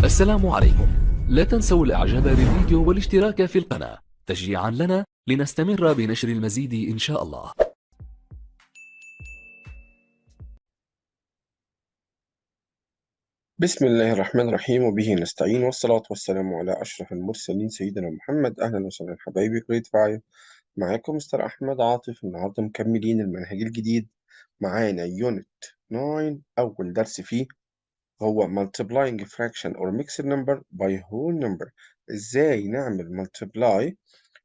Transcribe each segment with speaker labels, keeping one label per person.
Speaker 1: السلام عليكم. لا تنسوا الاعجاب بالفيديو والاشتراك في القناة تشجيعا لنا لنستمر بنشر المزيد ان شاء الله.
Speaker 2: بسم الله الرحمن الرحيم وبه نستعين والصلاة والسلام على أشرف المرسلين سيدنا محمد. أهلا وسهلا حبايبي جريد 5. معاكم مستر أحمد عاطف. النهاردة مكملين المنهج الجديد. معانا يونت 9. أول درس فيه هو multiplying fraction or mixed number by whole number. إزاي نعمل multiply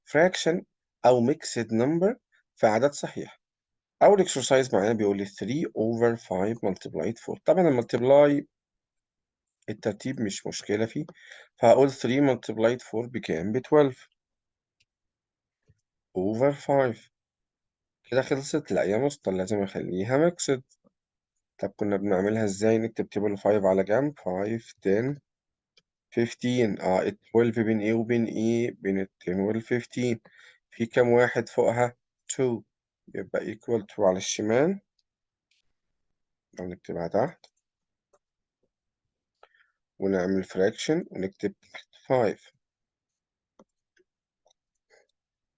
Speaker 2: fraction أو mixed number في عدد صحيح. أول exercise معانا بيقول لي 3 over 5 multiplied 4. طبعا المultiply الترتيب مش مشكلة فيه، فهقول 3 multiplied 4 بكام؟ ب 12 over 5. كده خلصت؟ لا يا مستر، لازم أخليها ميكسد. طب كنا بنعملها إزاي؟ نكتب تيبل 5 على جنب. 5 10 15. ال 12 بين إيه وبين إيه؟ بين ال 10 وال 15. في كام واحد فوقها؟ 2. يبقى equal to على الشمال، أو نكتبها تحت ونعمل fraction ونكتب تحت 5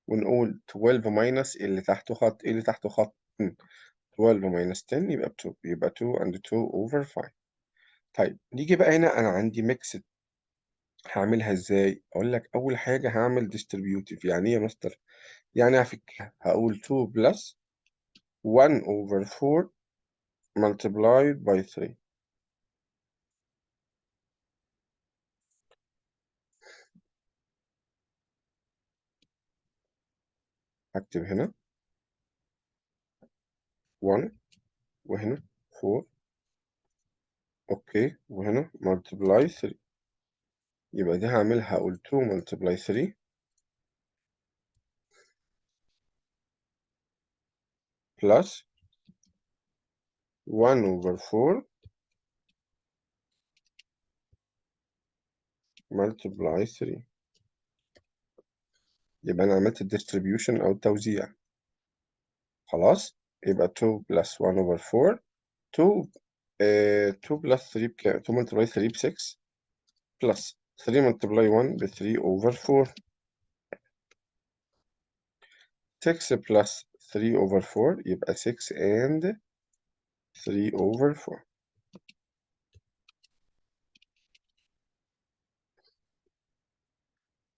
Speaker 2: ونقول 12 minus اللي تحته خط. إيه اللي تحته خط؟ 12 minus 10 يبقى 2. يبقى 2 and 2 over 5. طيب نيجي بقى هنا، أنا عندي ميكسد. هعملها إزاي؟ أقول لك أول حاجة هعمل distributive. يعني إيه يا مستر؟ يعني هفكها. هقول 2 plus 1 over 4 multiplied by 3. هكتب هنا 1 وهنا 4. أوكي، وهنا multiply 3. يبقى دي هعملها، هقول 2 multiply 3 plus 1 over 4 multiply 3. يبقى أنا عملت الديستريبيوشن أو التوزيع. خلاص، يبقى 2 plus 1 over 4. 2 2 plus 3 بكام؟ 2 multiply 3 ب 6 plus 3 multiply 1 ب 3 over 4. 6 plus 3 over 4 يبقى 6 and 3 over 4.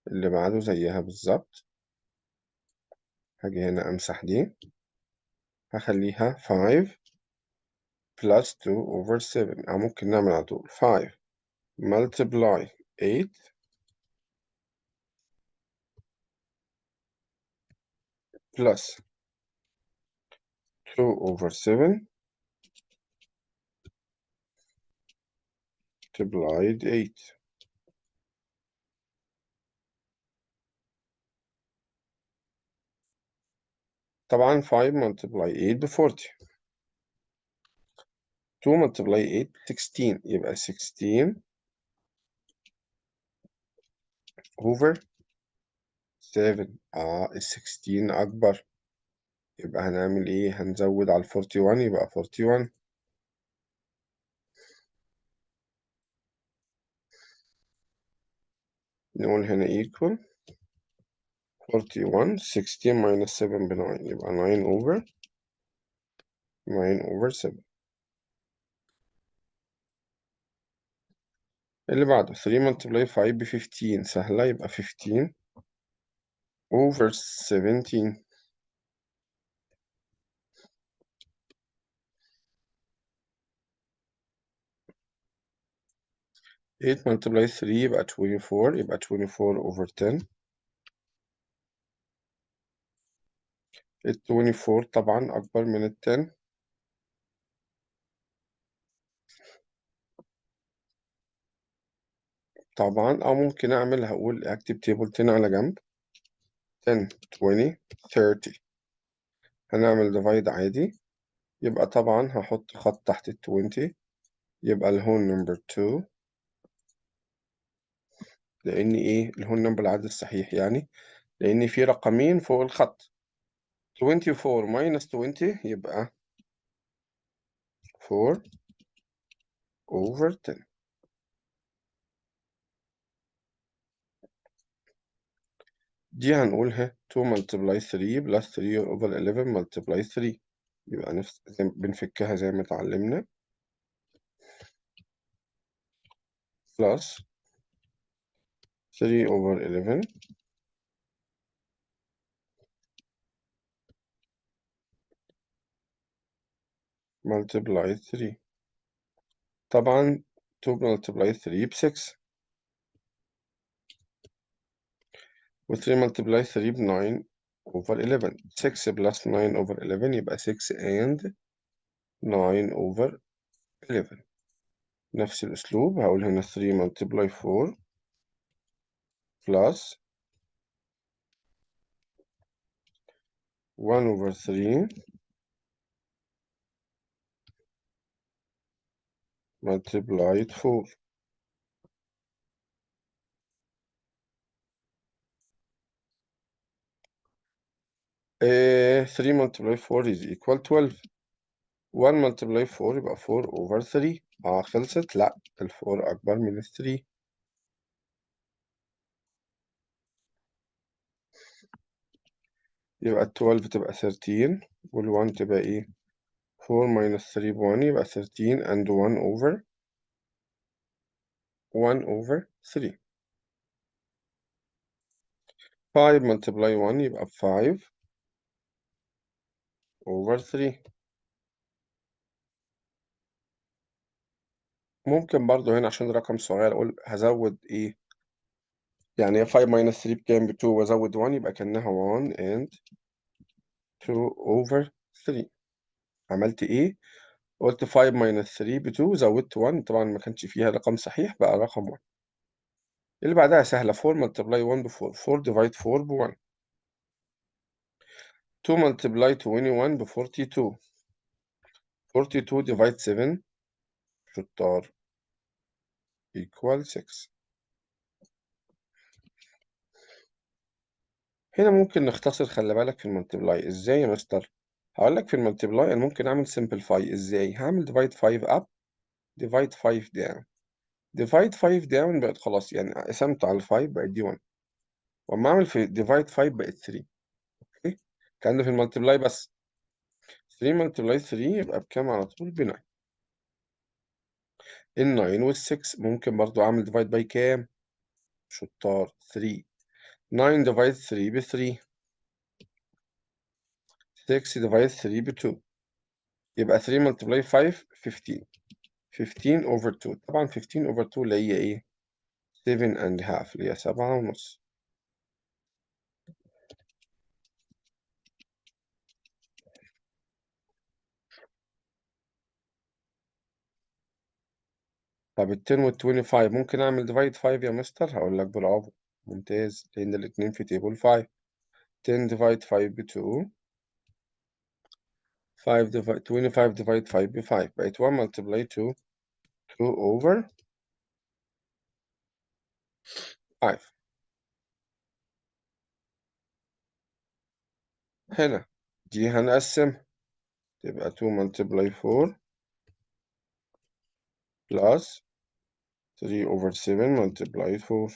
Speaker 2: اللي بعده زيها بالظبط. هاجي هنا أمسح دي، هخليها 5 plus 2 over 7. أو ممكن نعمل على طول 5 multiply 8 plus 2 over 7 multiplied 8. طبعا 5 multiply 8 ب 40. 2 multiply 8 16. يبقى 16 over 7. ال 16 أكبر. يبقى هنعمل إيه؟ هنزود على ال 41 يبقى 41. نقول هنا equal 41. 16 minus 7 ب 9 يبقى 9 over 9 over 7. اللي بعده 3 multiply 5 ب 15. سهلة، يبقى 15 over 17. 8 multiply 3 يبقى 24. يبقى 24 over 10. ال 24 طبعا أكبر من ال 10. طبعا، أو ممكن أعمل، هقول أكتب تيبل 10 على جنب. 10 20 30. هنعمل ديفايد عادي. يبقى طبعا هحط خط تحت ال 20. يبقى الهول نمبر 2. لأن إيه؟ الهول نمبر العدد الصحيح يعني، لأن في رقمين فوق الخط. 24 minus 20 يبقى 4 over 10. دي هنقولها 2 multiply 3 plus 3 over 11 multiply 3. يبقى نفس بنفكها زي ما اتعلمنا plus 3 over 11 multiply 3. طبعا 2 multiply 3 ب 6 و 3 multiply 3 ب 9 over 11. 6 plus 9 over 11 يبقى 6 and 9 over 11. نفس الأسلوب هقول هنا 3 multiply 4 plus 1 over 3 multiplied 4. 3 multiply 4 is equal 12. 1 multiply 4 يبقى 4 over 3. خلصت؟ لا، ال 4 أكبر من ال 3. يبقى ال 12 تبقى 13 وال 1 تبقى إيه؟ 4 minus 3 ب 1 يبقى 13 and 1 over 3. 5 multiply 1 يبقى 5 over 3. ممكن برضو هنا عشان رقم صغير أقول هزود إيه؟ يعني 5 minus 3 بكام؟ ب 2 وأزود 1 يبقى كأنها 1 and 2 over 3. عملت إيه؟ قلت 5 minus 3 ب 2 زودت 1. طبعا ما كانش فيها رقم صحيح بقى رقم 1. اللي بعدها سهلة 4 multiply 1 ب 4. 4 divide 4 ب 1. 2 multiply 21 ب 42. 42 divide 7 شطار equal 6. هنا ممكن نختصر. خلي بالك في الملتبلاي ازاي يا مستر. هقول لك في الملتبلاي انا ممكن اعمل simplify. ازاي؟ هعمل divide 5 up divide 5 down. divide 5 down بقت خلاص، يعني قسمت على 5 بقت دي 1. واما اعمل في divide 5 بقت 3. اوكي، كان ده في الملتبلاي بس. 3 multiply 3 يبقى بكام على طول؟ ب 9. ال 9 وال 6 ممكن برضو اعمل divide by كام؟ شطار 3. 9 divide 3 ب 3. 6 divide 3 ب 2. يبقى 3 multiply 5 15. 15 over 2. طبعا 15 over 2 اللي هي ايه؟ 7 and half اللي هي 7 ونص. طب ال 10 وال 25 ممكن اعمل divide 5 يا مستر؟ هقول لك برافو، ممتاز، لان الاتنين في تيبل 5. 10 divide 5 ب 2. 5 divide 25 divide 5 ب 5. بقت 1 multiply 2. 2 over 5. هنا دي هنقسم تبقى 2 multiply 4 plus 3 over 7 multiply 4.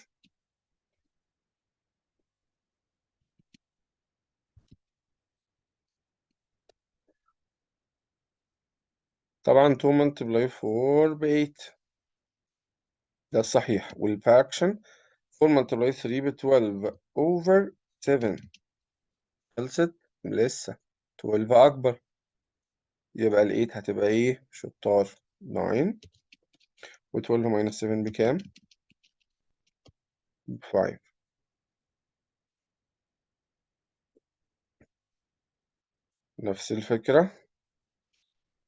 Speaker 2: طبعا 2 multiply 4 ب 8. ده الصحيح. والفراكشن 4 multiply 3 ب 12 over 7. خلصت؟ لسه 12 أكبر. يبقى ال 8 هتبقى إيه؟ شطار 9. و 12 minus 7 بكام؟ ب 5. نفس الفكرة.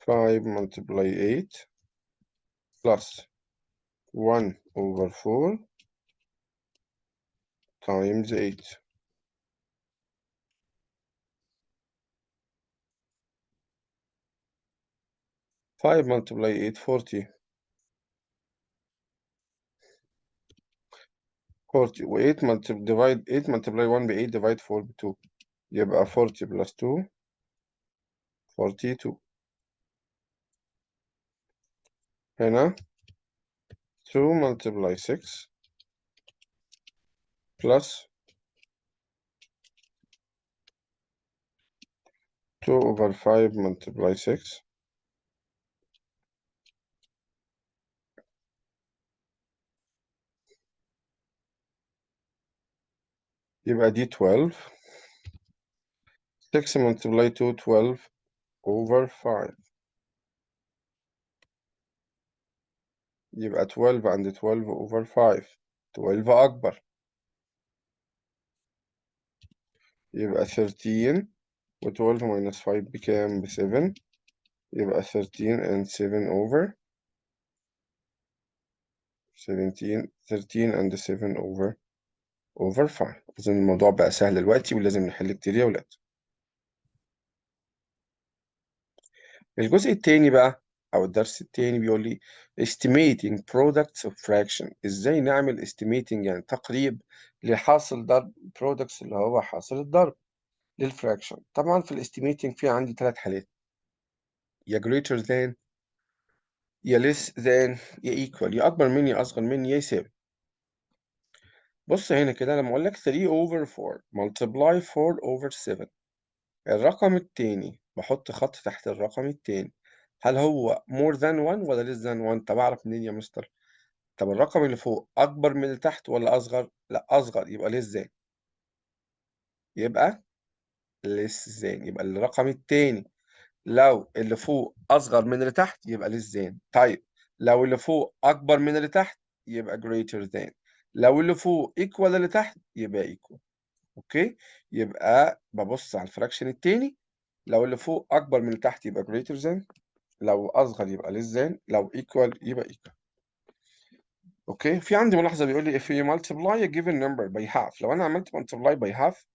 Speaker 2: 5 multiply 8 plus 1 over 4 times 8. 5 multiply 8 40. 40 و 8 divide 8 multiply 1 ب 8 divide 4 ب 2. يبقى 40 plus 2 42. هنا 2 multiply 6 plus 2 over 5 multiply 6 يبقى دي 12. 6 multiply 2 12 over 5 يبقى 12 and 12 over 5 12 أكبر يبقى 13 و 12 minus 5 بكام؟ ب 7 يبقى 13 and 7 over 17 13 and 7 over 5. إذن الموضوع بقى سهل دلوقتي ولازم نحل كتير يا ولاد. الجزء التاني بقى أو الدرس التاني بيقول لي estimating products of fraction. إزاي نعمل estimating يعني تقريب لحاصل ضرب products اللي هو حاصل الضرب للفراكشن. طبعا في الاستيميتنج في عندي 3 حالات، يا greater than يا less than يا equal، يا أكبر من يا أصغر من يا يساوي. بص هنا كده لما أقول لك 3 over 4 multiply 4 over 7 الرقم التاني بحط خط تحت الرقم التاني، هل هو more than 1 ولا less than 1؟ طب أعرف منين يا مستر؟ طب الرقم اللي فوق أكبر من اللي تحت ولا أصغر؟ لا أصغر، يبقى less than، يبقى less than، يبقى الرقم التاني لو اللي فوق أصغر من اللي تحت يبقى less than. طيب لو اللي فوق أكبر من اللي تحت يبقى greater than. لو اللي فوق equal اللي تحت يبقى equal. أوكي، يبقى ببص على الفراكشن التاني، لو اللي فوق أكبر من اللي تحت يبقى greater than، لو أصغر يبقى less than، لو equal يبقى equal. أوكي، في عندي ملاحظة بيقول لي if you multiply a given number by half، لو أنا عملت multiply by half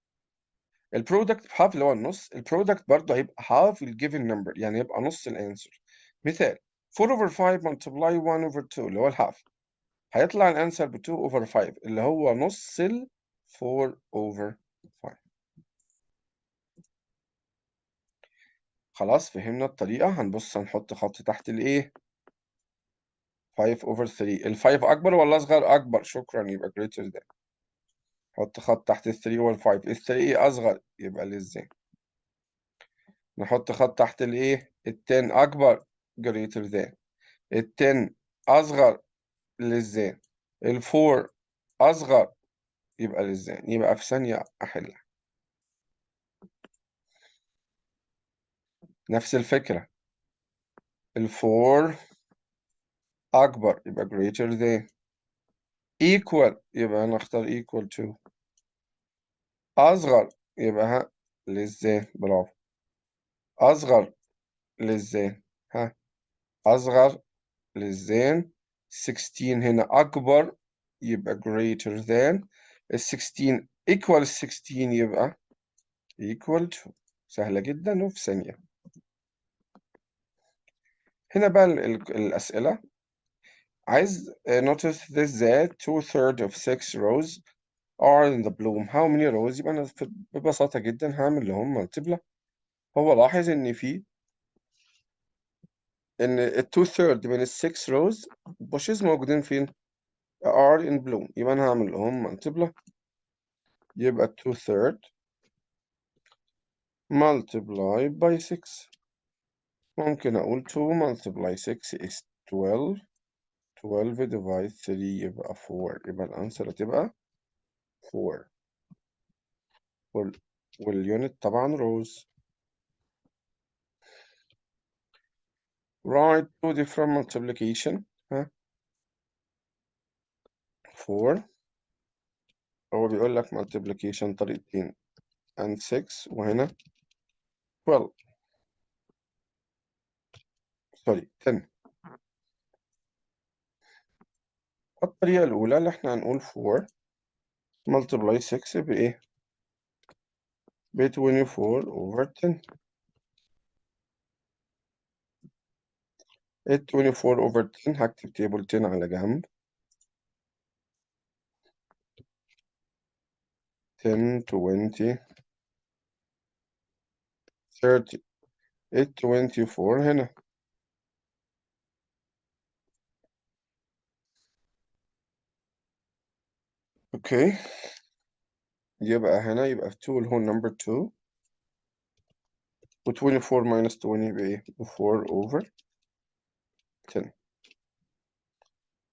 Speaker 2: البرودكت بهاف اللي هو النص، البرودكت برضه هيبقى half الجيفن نمبر يعني يبقى نص الانسر. مثال 4 over 5 multiply 1 over 2 اللي هو الهاف، هيطلع الانسر ب 2 over 5 اللي هو نص ال 4 over 5. خلاص فهمنا الطريقة، هنبص هنحط خط تحت الايه 5 over 3. ال 5 أكبر ولا أصغر؟ أكبر، شكرا، يبقى greater than. نحط خط تحت ال 3 over 5. ال 3 أصغر يبقى less than. نحط خط تحت الايه ال 10 أكبر greater than. ال 10 أصغر less than. ال 4 أصغر يبقى less than. يبقى في ثانية أحلها. نفس الفكرة، ال 4 أكبر يبقى greater than. equal يبقى أنا أختار equal to. أصغر يبقى less than. برافو. أصغر less than. ها أصغر less than. 16 هنا أكبر يبقى greater than. ال 16 equal ال 16 يبقى equal to. سهلة جدا وفي ثانية. هنا بقى الأسئلة عايز notice this that 2/3 of 6 rows are in the bloom. how many rows؟ يبقى أنا ببساطة جدا هعمل لهم multiply. هو لاحظ إن ال 2/3 من ال 6 rows bushes موجودين فين؟ are in bloom، يبقى أنا هعمل لهم multiply. يبقى 2/3 multiply by 6. ممكن أقول 2 multiply 6 is 12. 12 divide 3 يبقى 4، يبقى الأنسر هتبقى 4. واليونت طبعا روز. write two different multiplication. ها 4 هو بيقول لك multiplication طريقتين and 6 وهنا 12 سوري 10. الطريقة الأولى اللي احنا هنقول 4 multiply 6 بإيه؟ ب 24 over 10. ال 24 over 10 هكتب تيبل 10 على جنب. 10 20 30. ال 24 هنا. اوكي، يبقى هنا يبقى 2 اللي هو number 2 و 24 minus 20 يبقى ايه؟ 4 over 10.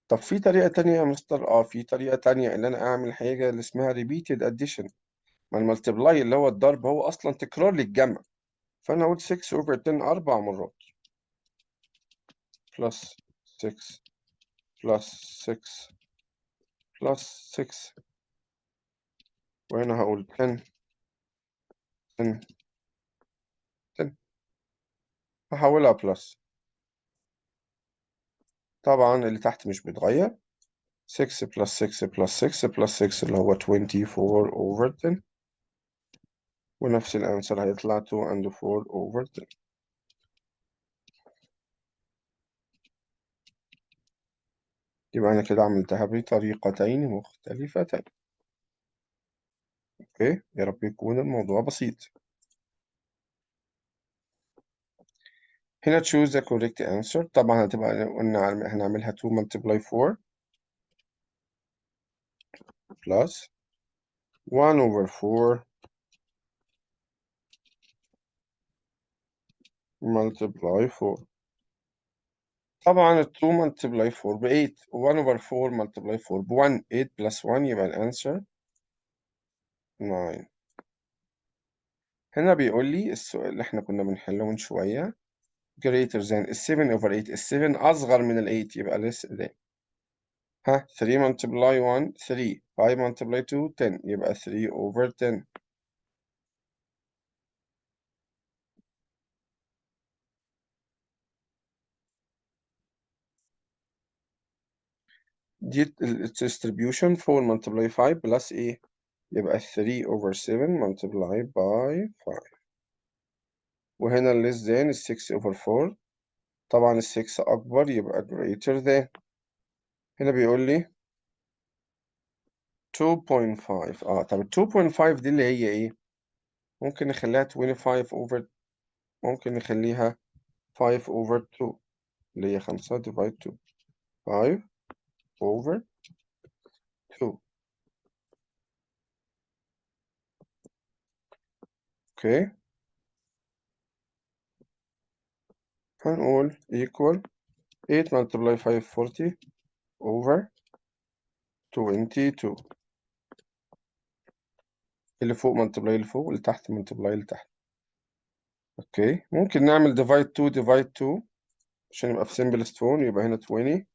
Speaker 2: طب في طريقة تانية يا مستر؟ في طريقة تانية ان انا اعمل حاجة اللي اسمها repeated addition. ما الملتبلاي اللي هو الضرب هو اصلا تكرار للجمع، فانا اقول 6 over 10 4 مرات plus 6 plus 6 plus 6، وهنا هقول 10 10 10، هحولها plus. طبعا اللي تحت مش بيتغير، 6 plus 6 plus 6 plus 6 اللي هو 24 over 10، ونفس الانسر هيطلع 2 and 4 over 10. يبقى أنا كده عملتها بطريقتين مختلفتين. أوكي، يا رب يكون الموضوع بسيط. هنا choose the correct answer. طبعا هتبقى قلنا هنعملها 2 multiply 4 plus 1 over 4 multiply 4. طبعا ال 2 multiply 4 ب 8 و 1 over 4 multiply 4 ب 1. 8 plus 1 يبقى الانسر 9. هنا بيقول لي السؤال اللي احنا كنا بنحله من شوية greater than ال 7 over 8. ال 7 أصغر من ال 8 يبقى less than. 3 multiply 1 3، 5 multiply 2 10 يبقى 3 over 10. دي distribution 4 multiply 5 plus ايه؟ يبقى 3 over 7 multiply by 5. وهنا less than ال 6 over 4. طبعا ال 6 أكبر يبقى greater than. هنا بيقول لي 2.5. طب ال 2.5 دي اللي هي ايه؟ ممكن نخليها 25 over، ممكن نخليها 5 over 2 اللي هي 5 divide 2. 5 over 2. اوكي، هنقول equal 8 multiply 5 40 over 22. اللي فوق multiply اللي فوق، واللي تحت multiply اللي تحت. اوكي، ممكن نعمل divide 2 divide 2 عشان يبقى في simplest form. يبقى هنا 20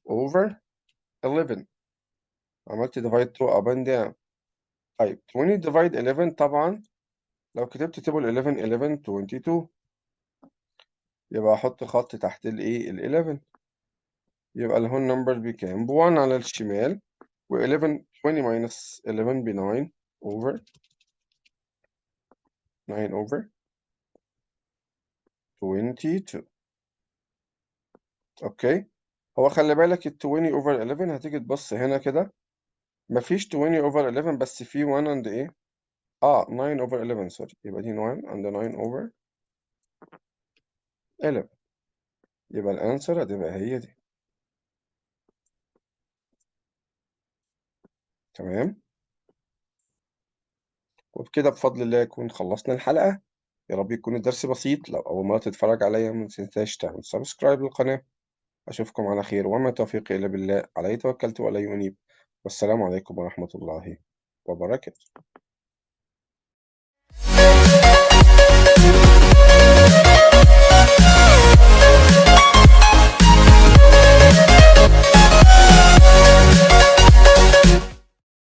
Speaker 2: over 11. عملت divide 2 up and down. طيب 20 divide 11 طبعا لو كتبت table 11 11 22 يبقى احط خط تحت الايه ال 11. يبقى الهون نمبر بكام؟ ب 1 على الشمال، و 11 20 minus 11 ب 9 over 9 over 22. اوكي، هو خلي بالك ال 20 over 11 هتيجي تبص هنا كده مفيش 20 over 11 بس في 1 and ايه 9 over 11 سوري، يبقى دي 9 and 9 over 11. يبقى الانسر هتبقى هي دي. تمام، وبكده بفضل الله يكون خلصنا الحلقة. يا رب يكون الدرس بسيط. لو أول مرة تتفرج عليا ما تنساش تعمل سبسكرايب للقناة. أشوفكم على خير، وما توفيقي إلا بالله، عليه توكلت وعليه أنيب. والسلام عليكم ورحمة الله وبركاته.